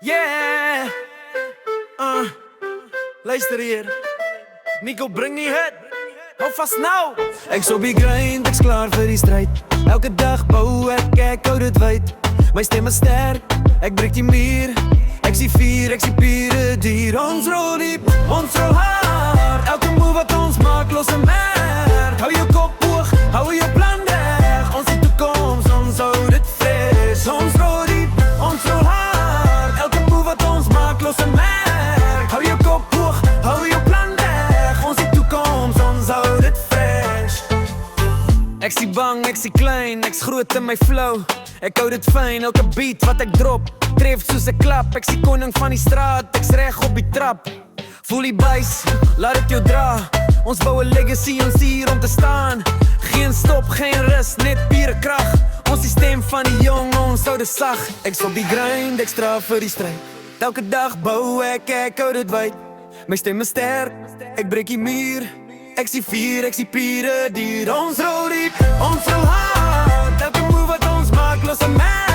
Yeah, luister hier. Nico, bring die hit. Hou vast nou. Ek so op die grind, ek's klaar vir die strijd. Elke dag bou ek hou dit wyd. My stem is sterk, ek breek die muur. Ek sien vuur, ek sien pure dier. Ons rol diep, ons rol hard. Elke move wat ons maak, los 'n merk. Hou jou kop hoog, hou jou plan reg. Ons die toekoms, ons hou dit fris. Ons rol diep, ons rol hard. Elke move wat ons maak, los 'n merk. Hou jou kop hoog, hou jou plan reg. Ons die toekoms, ons hou dit fresh. Ek sien bang, ek sien klein, ek's groot in my flow. Ek hou dit fyn, elke beat wat ek drop tref soos 'n klap. Ek sien koning van die straat, ek's reg op die trap. Voel die bass, laat dit jou dra. Ons bou 'n legacy, ons hier om te staan. Geen stop, geen rus, net pure krag. Ons die stem van die jong, ons hou dit sag. Ek's op die grind, ek straf vir die stryd. Elke dag bou ek hou dit wyd. My stem is sterk, ek breek die muur. Ek sien vuur, ek sien pure dier. Ons rol diep, ons rol hard. Elke move wat ons maak, los 'n merk.